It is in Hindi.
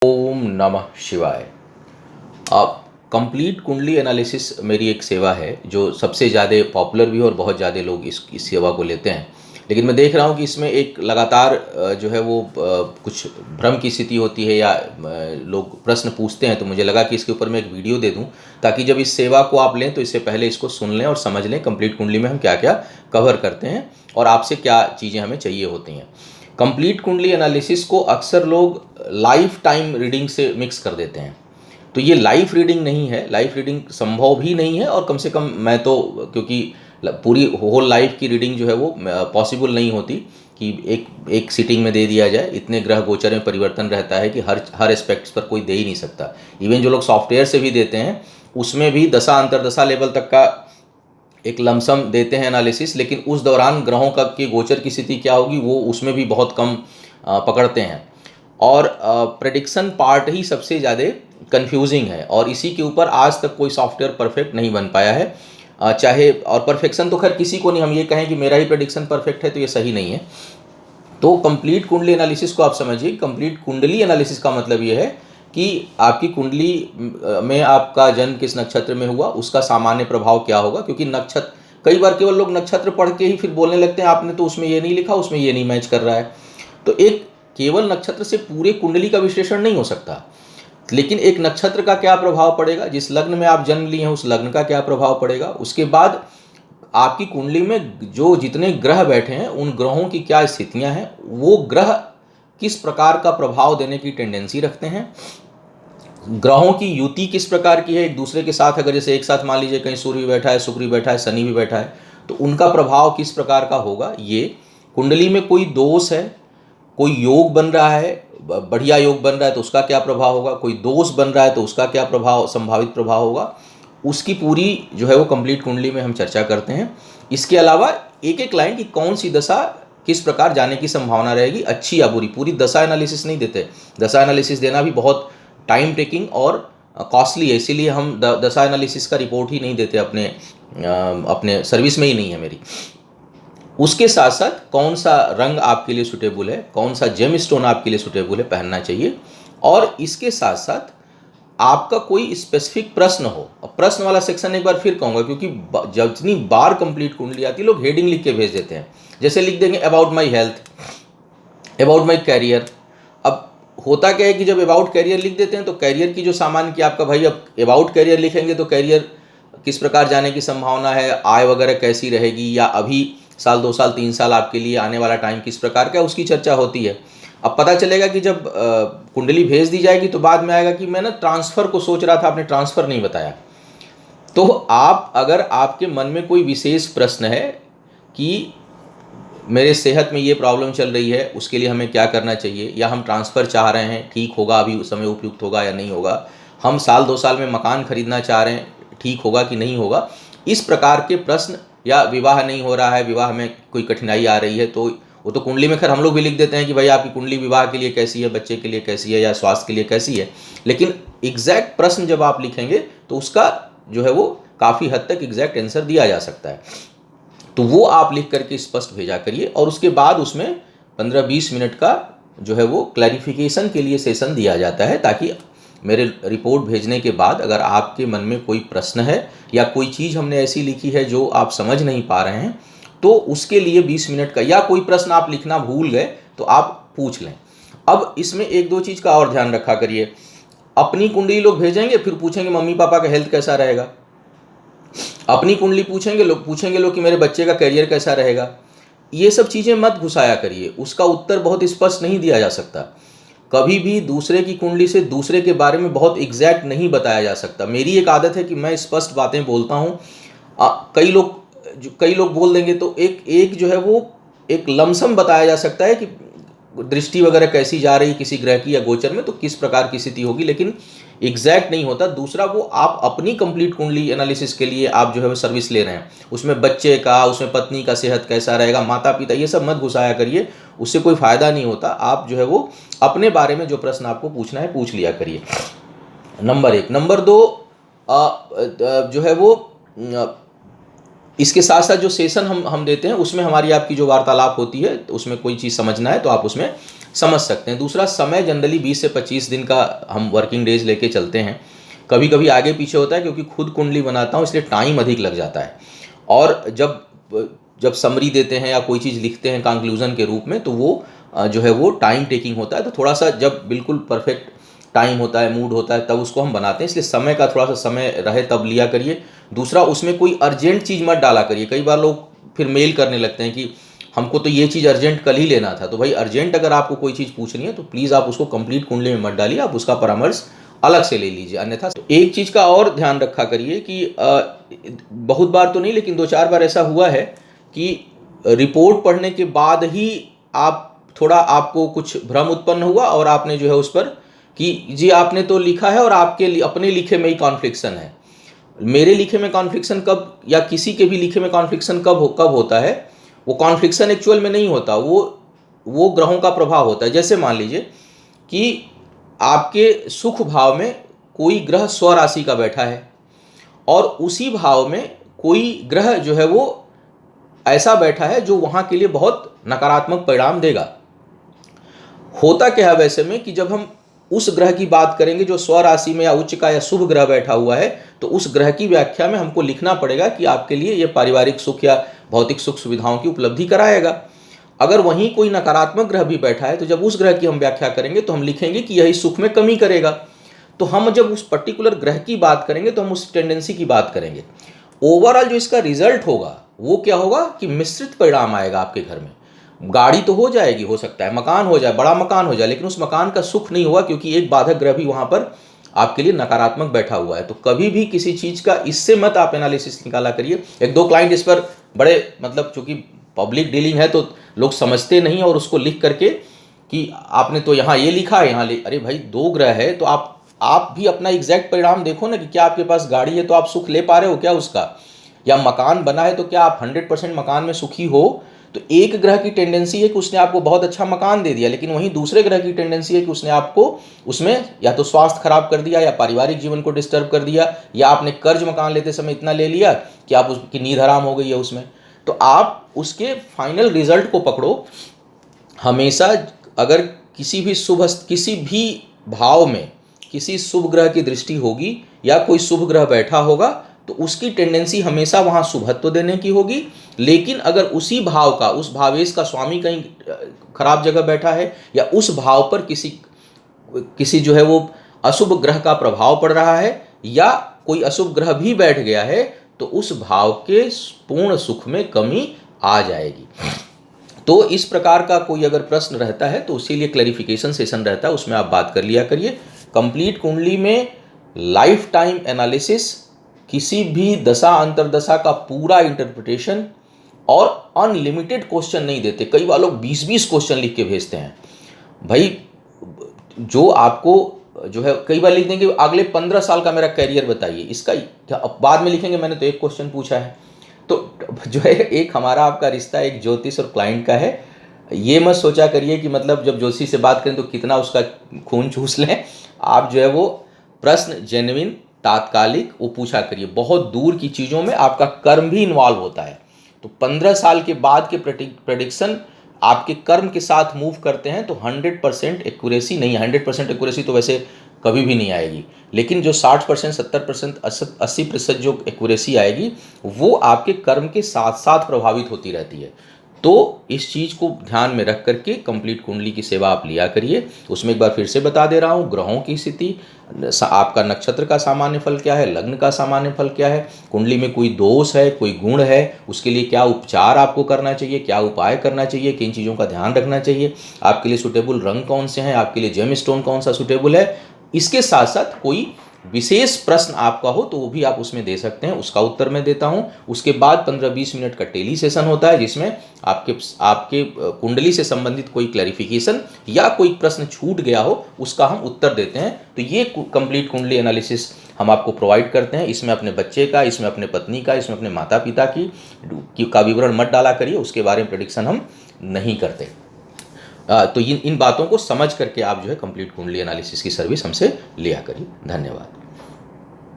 ओम नमः शिवाय। अब कंप्लीट कुंडली एनालिसिस मेरी एक सेवा है जो सबसे ज़्यादा पॉपुलर भी है और बहुत ज़्यादा लोग इस सेवा को लेते हैं। लेकिन मैं देख रहा हूँ कि इसमें एक लगातार जो है वो कुछ भ्रम की स्थिति होती है या लोग प्रश्न पूछते हैं, तो मुझे लगा कि इसके ऊपर मैं एक वीडियो दे दूँ ताकि जब इस सेवा को आप लें तो इससे पहले इसको सुन लें और समझ लें कंप्लीट कुंडली में हम क्या क्या कवर करते हैं और आपसे क्या चीज़ें हमें चाहिए होती हैं। कंप्लीट कुंडली एनालिसिस को अक्सर लोग लाइफ टाइम रीडिंग से मिक्स कर देते हैं। तो ये लाइफ रीडिंग नहीं है, लाइफ रीडिंग संभव भी नहीं है और कम से कम मैं तो, क्योंकि पूरी होल लाइफ की रीडिंग जो है वो पॉसिबल नहीं होती कि एक एक सीटिंग में दे दिया जाए। इतने ग्रह गोचर में परिवर्तन रहता है कि हर एस्पेक्ट्स पर कोई दे ही नहीं सकता। इवन जो लोग सॉफ्टवेयर से भी देते हैं उसमें भी दशा अंतरदशा लेवल तक का एक लमसम देते हैं एनालिसिस, लेकिन उस दौरान ग्रहों का की गोचर की स्थिति क्या होगी वो उसमें भी बहुत कम पकड़ते हैं। और प्रेडिक्शन पार्ट ही सबसे ज़्यादा कंफ्यूजिंग है और इसी के ऊपर आज तक कोई सॉफ्टवेयर परफेक्ट नहीं बन पाया है। चाहे और परफेक्शन तो खैर किसी को नहीं, हम ये कहें कि मेरा ही प्रेडिक्शन परफेक्ट है तो ये सही नहीं है। तो कंप्लीट कुंडली एनालिसिस को आप समझिए। कंप्लीट कुंडली एनालिसिस का मतलब ये है कि आपकी कुंडली में आपका जन्म किस नक्षत्र में हुआ, उसका सामान्य प्रभाव क्या होगा। क्योंकि नक्षत्र, कई बार केवल लोग नक्षत्र पढ़ के ही फिर बोलने लगते हैं आपने तो उसमें ये नहीं लिखा, उसमें ये नहीं मैच कर रहा है। तो एक केवल नक्षत्र से पूरे कुंडली का विश्लेषण नहीं हो सकता, लेकिन एक नक्षत्र का क्या प्रभाव पड़ेगा, जिस लग्न में आप जन्म लिए हैं उस लग्न का क्या प्रभाव पड़ेगा, उसके बाद आपकी कुंडली में जो जितने ग्रह बैठे हैं उन ग्रहों की क्या स्थितियां हैं, वो ग्रह किस प्रकार का प्रभाव देने की टेंडेंसी रखते हैं, ग्रहों की युति किस प्रकार की है एक दूसरे के साथ। अगर जैसे एक साथ मान लीजिए कहीं सूर्य भी बैठा है, शुक्र भी बैठा है, शनि भी बैठा है, तो उनका प्रभाव किस प्रकार का होगा। ये कुंडली में कोई दोष है, कोई योग बन रहा है, बढ़िया योग बन रहा है तो उसका क्या प्रभाव होगा, कोई दोष बन रहा है तो उसका क्या प्रभाव, संभावित प्रभाव होगा, उसकी पूरी जो है वो कंप्लीट कुंडली में हम चर्चा करते हैं। इसके अलावा एक एक लाइन की कौन सी दशा किस प्रकार जाने की संभावना रहेगी, अच्छी या बुरी। पूरी दशा एनालिसिस नहीं देते, दशा एनालिसिस देना भी बहुत टाइम टेकिंग और कॉस्टली है, इसीलिए हम दशा एनालिसिस का रिपोर्ट ही नहीं देते, अपने सर्विस में ही नहीं है मेरी। उसके साथ साथ कौन सा रंग आपके लिए सुटेबल है, कौन सा जेम स्टोन आपके लिए सुटेबल है पहनना चाहिए, और इसके साथ साथ आपका कोई स्पेसिफिक प्रश्न हो। अब प्रश्न वाला सेक्शन एक बार फिर कहूँगा, क्योंकि जितनी बार कंप्लीट कुंडली आती है लोग हेडिंग लिख के भेज देते हैं। जैसे लिख देंगे about my health, about my career. अब होता क्या है कि जब अबाउट कैरियर लिख देते हैं तो कैरियर की जो सामान्य कि आपका भाई, अब अबाउट कैरियर लिखेंगे तो कैरियर किस प्रकार जाने की संभावना है, आय वगैरह कैसी रहेगी, या अभी साल 2 साल 3 साल आपके लिए आने वाला टाइम किस प्रकार का, उसकी चर्चा होती है। अब पता चलेगा कि जब कुंडली भेज दी जाएगी तो बाद में आएगा कि मैं ना ट्रांसफ़र को सोच रहा था, आपने ट्रांसफ़र नहीं बताया। तो आप, अगर आपके मन में कोई विशेष प्रश्न है कि मेरे सेहत में ये प्रॉब्लम चल रही है, उसके लिए हमें क्या करना चाहिए, या हम ट्रांसफ़र चाह रहे हैं, ठीक होगा, अभी उस समय उपयुक्त होगा या नहीं होगा, हम साल 2 साल में मकान खरीदना चाह रहे हैं, ठीक होगा कि नहीं होगा, इस प्रकार के प्रश्न, या विवाह नहीं हो रहा है, विवाह में कोई कठिनाई आ रही है, तो वो तो कुंडली में खैर हम लोग भी लिख देते हैं कि भाई आपकी कुंडली विवाह के लिए कैसी है, बच्चे के लिए कैसी है, या स्वास्थ्य के लिए कैसी है। लेकिन एग्जैक्ट प्रश्न जब आप लिखेंगे तो उसका जो है वो काफ़ी हद तक एग्जैक्ट आंसर दिया जा सकता है। तो वो आप लिख करके स्पष्ट भेजा करिए, और उसके बाद उसमें 15-20 मिनट का जो है वो क्लैरिफिकेशन के लिए सेशन दिया जाता है, ताकि मेरे रिपोर्ट भेजने के बाद अगर आपके मन में कोई प्रश्न है या कोई चीज़ हमने ऐसी लिखी है जो आप समझ नहीं पा रहे हैं, तो उसके लिए 20 मिनट का, या कोई प्रश्न आप लिखना भूल गए तो आप पूछ लें। अब इसमें 1-2 चीज़ का और ध्यान रखा करिए। अपनी कुंडली लोग भेजेंगे, फिर पूछेंगे मम्मी पापा का हेल्थ कैसा रहेगा। अपनी कुंडली पूछेंगे लोग कि मेरे बच्चे का करियर कैसा रहेगा। ये सब चीज़ें मत घुसाया करिए, उसका उत्तर बहुत स्पष्ट नहीं दिया जा सकता। कभी भी दूसरे की कुंडली से दूसरे के बारे में बहुत एग्जैक्ट नहीं बताया जा सकता। मेरी एक आदत है कि मैं स्पष्ट बातें बोलता हूँ। कई लोग बोल देंगे तो एक जो है वो एक लमसम बताया जा सकता है कि दृष्टि वगैरह कैसी जा रही किसी ग्रह की या गोचर में, तो किस प्रकार की स्थिति होगी, लेकिन एग्जैक्ट नहीं होता। दूसरा, वो आप अपनी कंप्लीट कुंडली एनालिसिस के लिए आप जो है वो सर्विस ले रहे हैं, उसमें बच्चे का, उसमें पत्नी का सेहत कैसा रहेगा, माता पिता, ये सब मत घुसाया करिए, उससे कोई फ़ायदा नहीं होता। आप जो है वो अपने बारे में जो प्रश्न आपको पूछना है पूछ लिया करिए, नंबर 1। नंबर 2, जो है वो इसके साथ साथ जो सेशन हम देते हैं उसमें हमारी आपकी जो वार्तालाप होती है, तो उसमें कोई चीज़ समझना है तो आप उसमें समझ सकते हैं। दूसरा, समय जनरली 20 से 25 दिन का हम वर्किंग डेज लेके चलते हैं। कभी कभी आगे पीछे होता है क्योंकि खुद कुंडली बनाता हूँ, इसलिए टाइम अधिक लग जाता है। और जब समरी देते हैं या कोई चीज़ लिखते हैं कंक्लूजन के रूप में, तो वो जो है वो टाइम टेकिंग होता है। तो थोड़ा सा जब बिल्कुल परफेक्ट टाइम होता है, मूड होता है, तब उसको हम बनाते हैं, इसलिए समय का थोड़ा सा समय रहे तब लिया करिए। दूसरा, उसमें कोई अर्जेंट चीज़ मत डाला करिए। कई बार लोग फिर मेल करने लगते हैं कि हमको तो ये चीज़ अर्जेंट कल ही लेना था। तो भाई अर्जेंट अगर आपको कोई चीज़ पूछनी है तो प्लीज़ आप उसको कंप्लीट कुंडली में मत डालिए, आप उसका परामर्श अलग से ले लीजिए। अन्यथा तो एक चीज़ का और ध्यान रखा करिए कि बहुत बार तो नहीं लेकिन 2-4 बार ऐसा हुआ है कि रिपोर्ट पढ़ने के बाद ही आप थोड़ा आपको कुछ भ्रम उत्पन्न हुआ और आपने जो है उस पर कि जी आपने तो लिखा है और आपके अपने लिखे में ही कॉन्फ्लिक्शन है। मेरे लिखे में कॉन्फ्लिक्शन कब या किसी के भी लिखे में कॉन्फ्लिक्शन कब होता है, वो कॉन्फ्लिक्शन एक्चुअल में नहीं होता, वो ग्रहों का प्रभाव होता है। जैसे मान लीजिए कि आपके सुख भाव में कोई ग्रह स्वराशि का बैठा है और उसी भाव में कोई ग्रह जो है वो ऐसा बैठा है जो वहाँ के लिए बहुत नकारात्मक परिणाम देगा। होता क्या है वैसे में कि जब हम उस ग्रह की बात करेंगे जो स्वराशि में या उच्च का या शुभ ग्रह बैठा हुआ है, तो उस ग्रह की व्याख्या में हमको लिखना पड़ेगा कि आपके लिए ये पारिवारिक सुख या भौतिक सुख सुविधाओं की उपलब्धि कराएगा। अगर वहीं कोई नकारात्मक ग्रह भी बैठा है तो जब उस ग्रह की हम व्याख्या करेंगे तो हम लिखेंगे कि यही सुख में कमी करेगा। तो हम जब उस पर्टिकुलर ग्रह की बात करेंगे तो हम उस टेंडेंसी की बात करेंगे। ओवरऑल जो इसका रिजल्ट होगा वो क्या होगा कि मिश्रित परिणाम आएगा आपके घर में। गाड़ी तो हो जाएगी, हो सकता है मकान हो जाए, बड़ा मकान हो जाए, लेकिन उस मकान का सुख नहीं होगा क्योंकि एक बाधक ग्रह भी वहां पर आपके लिए नकारात्मक बैठा हुआ है। तो कभी भी किसी चीज का इससे मत आप एनालिसिस निकाला करिए। 1-2 क्लाइंट इस पर बड़े मतलब चूंकि पब्लिक डीलिंग है तो लोग समझते नहीं और उसको लिख करके कि आपने तो यहाँ ये लिखा है यहाँ अरे भाई 2 ग्रह है तो आप भी अपना एग्जैक्ट परिणाम देखो ना कि क्या आपके पास गाड़ी है तो आप सुख ले पा रहे हो क्या उसका, या मकान बना है तो क्या आप 100% मकान में सुखी हो। तो एक ग्रह की टेंडेंसी है कि उसने आपको बहुत अच्छा मकान दे दिया, लेकिन वहीं दूसरे ग्रह की टेंडेंसी है कि उसने आपको उसमें या तो स्वास्थ्य खराब कर दिया या पारिवारिक जीवन को डिस्टर्ब कर दिया, या आपने कर्ज मकान लेते समय इतना ले लिया कि आप उसकी नींद हराम हो गई है उसमें। तो आप उसके फाइनल रिजल्ट को पकड़ो। हमेशा अगर किसी भी भाव में किसी शुभ ग्रह की दृष्टि होगी या कोई शुभ ग्रह बैठा होगा तो उसकी टेंडेंसी हमेशा वहाँ शुभत्व देने की होगी। लेकिन अगर उसी भाव का, उस भावेश का स्वामी कहीं खराब जगह बैठा है या उस भाव पर किसी जो है वो अशुभ ग्रह का प्रभाव पड़ रहा है या कोई अशुभ ग्रह भी बैठ गया है, तो उस भाव के पूर्ण सुख में कमी आ जाएगी। तो इस प्रकार का कोई अगर प्रश्न रहता है तो उसी लिए क्लैरिफिकेशन सेशन रहता है, उसमें आप बात कर लिया करिए। कंप्लीट कुंडली में लाइफ टाइम एनालिसिस, किसी भी दशा अंतरदशा का पूरा इंटरप्रिटेशन और अनलिमिटेड क्वेश्चन नहीं देते। कई बार लोग 20-20 क्वेश्चन लिख के भेजते हैं। भाई जो आपको जो है कई बार लिख देंगे अगले 15 साल का मेरा कैरियर बताइए, इसका क्या बाद में लिखेंगे मैंने तो एक क्वेश्चन पूछा है। तो जो है एक हमारा आपका रिश्ता एक ज्योतिष और क्लाइंट का है। ये मत सोचा करिए कि मतलब जब ज्योतिषी से बात करें तो कितना उसका खून चूस लें। आप जो है वो प्रश्न जेन्युइन तात्कालिक वो पूछा करिए। बहुत दूर की चीज़ों में आपका कर्म भी इन्वॉल्व होता है। तो 15 साल के बाद के प्रेडिक्शन आपके कर्म के साथ मूव करते हैं तो 100% एक्यूरेसी नहीं, 100% एक्यूरेसी तो वैसे कभी भी नहीं आएगी, लेकिन जो 60%, 70%, 80% जो एक्यूरेसी आएगी वो आपके कर्म के साथ साथ प्रभावित होती रहती है। तो इस चीज़ को ध्यान में रख करके कंप्लीट कुंडली की सेवा आप लिया करिए। उसमें एक बार फिर से बता दे रहा हूँ, ग्रहों की स्थिति, आपका नक्षत्र का सामान्य फल क्या है, लग्न का सामान्य फल क्या है, कुंडली में कोई दोष है, कोई गुण है, उसके लिए क्या उपचार आपको करना चाहिए, क्या उपाय करना चाहिए, किन चीज़ों का ध्यान रखना चाहिए, आपके लिए सुटेबल रंग कौन से हैं, आपके लिए जेम स्टोन कौन सा सुटेबल है। इसके साथ साथ कोई विशेष प्रश्न आपका हो तो वो भी आप उसमें दे सकते हैं, उसका उत्तर मैं देता हूं। उसके बाद 15-20 मिनट का टेली सेशन होता है जिसमें आपके कुंडली से संबंधित कोई क्लैरिफिकेशन या कोई प्रश्न छूट गया हो उसका हम उत्तर देते हैं। तो ये कंप्लीट कुंडली एनालिसिस हम आपको प्रोवाइड करते हैं। इसमें अपने बच्चे का, इसमें अपने पत्नी का, इसमें अपने माता पिता का विवरण मत डाला करिए, उसके बारे में प्रेडिक्शन हम नहीं करते। तो इन बातों को समझ करके आप जो है कंप्लीट कुंडली एनालिसिस की सर्विस हमसे लिया करिए। धन्यवाद।